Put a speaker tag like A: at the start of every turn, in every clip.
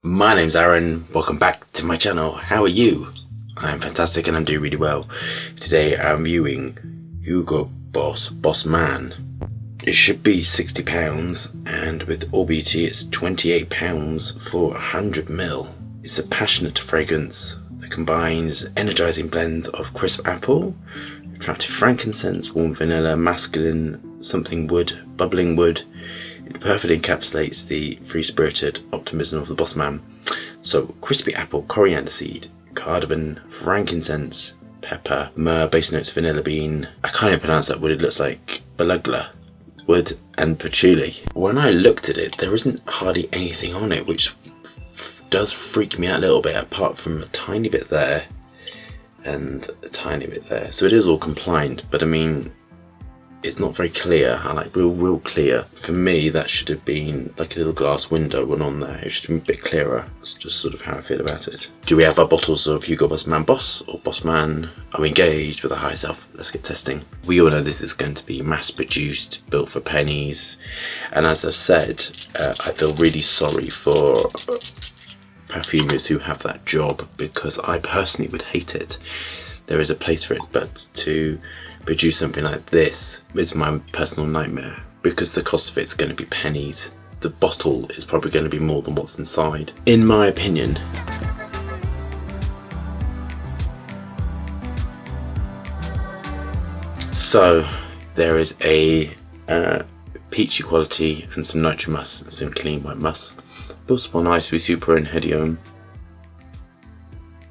A: My name's Aaron, welcome back to my channel. How are you? I'm fantastic and I'm doing really well. Today I'm viewing Hugo Boss Man. It should be £60 and with all beauty it's £28 for 100ml. It's a passionate fragrance that combines energizing blends of crisp apple, attractive frankincense, warm vanilla, masculine, something wood, bubbling wood. It perfectly encapsulates the free-spirited optimism of the boss man. So, crispy apple, coriander seed, cardamom, frankincense, pepper, myrrh, base notes, vanilla bean. I can't even pronounce that word, it looks like balugla, wood and patchouli. When I looked at it, there isn't hardly anything on it, which does freak me out a little bit, apart from a tiny bit there and a tiny bit there. So it is all compliant, but I mean, it's not very clear. I like real clear. For me, that should have been like a little glass window went on there. It should have been a bit clearer. That's just sort of how I feel about it. Do we have our bottles of Hugo Boss Man Boss or Boss Man? Are we engaged with a high self? Let's get testing. We all know this is going to be mass produced, built for pennies. And as I've said, I feel really sorry for perfumers who have that job, because I personally would hate it. There is a place for it, but to produce something like this is my personal nightmare, because the cost of it's going to be pennies. The bottle is probably going to be more than what's inside, in my opinion. So there is a peachy quality and some nitro must and some clean white must. Both one nice with super and hedium.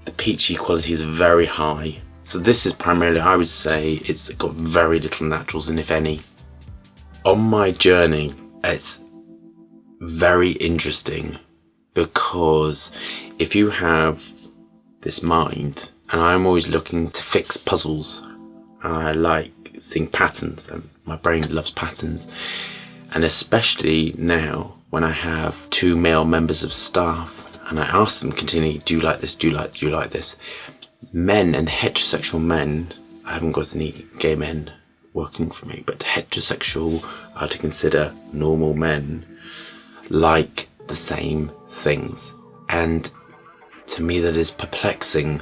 A: The peachy quality is very high. So this is primarily, I would say, it's got very little naturals in, if any. On my journey, it's very interesting, because if you have this mind, and I'm always looking to fix puzzles, and I like seeing patterns, and my brain loves patterns, and especially now when I have two male members of staff, and I ask them continually, do you like this, do you like this? Men and heterosexual men, I haven't got any gay men working for me, but heterosexual are to consider normal men, like the same things. And to me that is perplexing.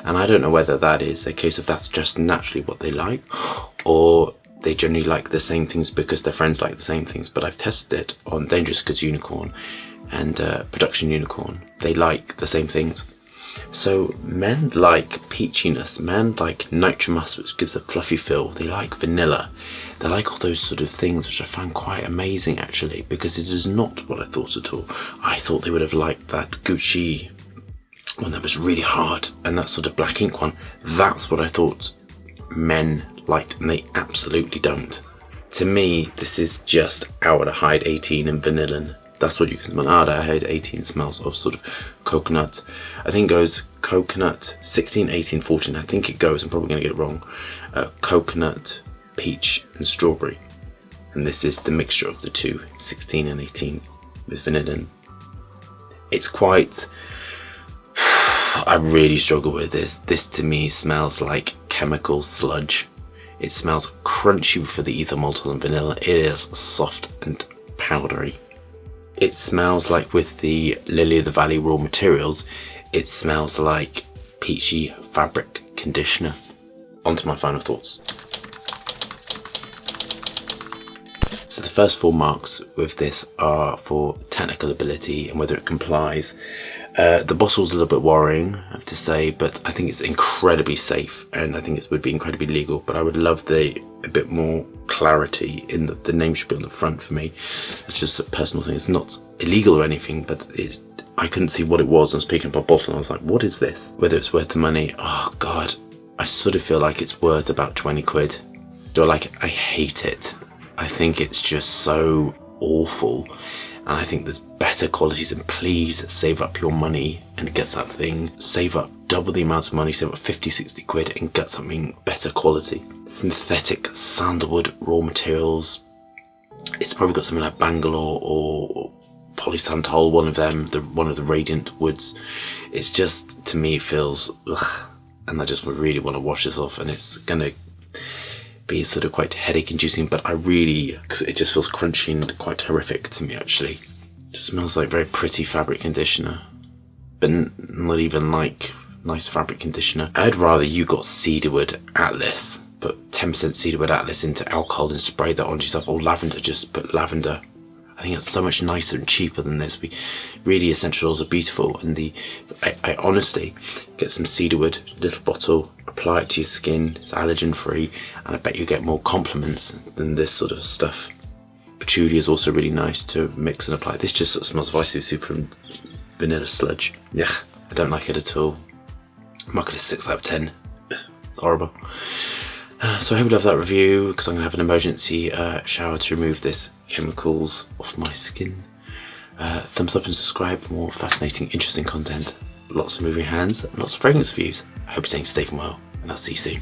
A: And I don't know whether that is a case of that's just naturally what they like, or they generally like the same things because their friends like the same things. But I've tested it on Dangerous Goods Unicorn and Production Unicorn. They like the same things. So men like peachiness, men like nitro must, which gives a fluffy feel. They like vanilla. They like all those sort of things, which I found quite amazing actually, because it is not what I thought at all. I thought they would have liked that Gucci one that was really hard, and that sort of black ink one. That's what I thought men liked, and they absolutely don't. To me, this is just Aldehyde 18 and vanillin. That's what you can smell. Aldehyde 18 smells of sort of coconut. I think it goes coconut 16, 18, 14. I think it goes, I'm probably going to get it wrong. Coconut, peach and strawberry. And this is the mixture of the two, 16 and 18 with vanillin. It's quite... I really struggle with this. This to me smells like chemical sludge. It smells crunchy for the ether maltol and vanilla. It is soft and powdery. It smells like, with the Lily of the Valley raw materials, it smells like peachy fabric conditioner. On to my final thoughts. So the first 4 marks with this are for technical ability and whether it complies. The bottle's a little bit worrying, I have to say, but I think it's incredibly safe, and I think it would be incredibly legal, but I would love a bit more clarity in the name should be on the front for me. It's just a personal thing. It's not illegal or anything, but I couldn't see what it was. I was picking up a bottle and I was like, what is this? Whether it's worth the money, oh God, I sort of feel like it's worth about 20 quid. I hate it. I think it's just so awful. And I think there's better qualities, and please save up your money and get something, save up double the amount of money, save up 50, 60 quid and get something better quality. Synthetic sandalwood raw materials. It's probably got something like Bangalore or polysantol, one of the radiant woods. It's just, to me, feels ugh, and I just really want to wash this off, and it's gonna be sort of quite headache inducing, but it just feels crunchy and quite horrific to me actually. Just smells like very pretty fabric conditioner, but not even like nice fabric conditioner. I'd rather you got cedarwood Atlas, put 10% cedarwood Atlas into alcohol and spray that onto yourself, or lavender, just put lavender. I think it's so much nicer and cheaper than this. Really, essential oils are beautiful, and I honestly get some cedarwood, little bottle, apply it to your skin. It's allergen free, and I bet you get more compliments than this sort of stuff. Patchouli is also really nice to mix and apply. This just sort of smells of Ice Super and vanilla sludge. Yeah, I don't like it at all. I'm not going to 6 out of 10. It's horrible. So I hope you love that review, because I'm going to have an emergency shower to remove this chemicals off my skin. Thumbs up and subscribe for more fascinating, interesting content. Lots of moving hands and lots of fragrance reviews. I hope you're staying safe and well, and I'll see you soon.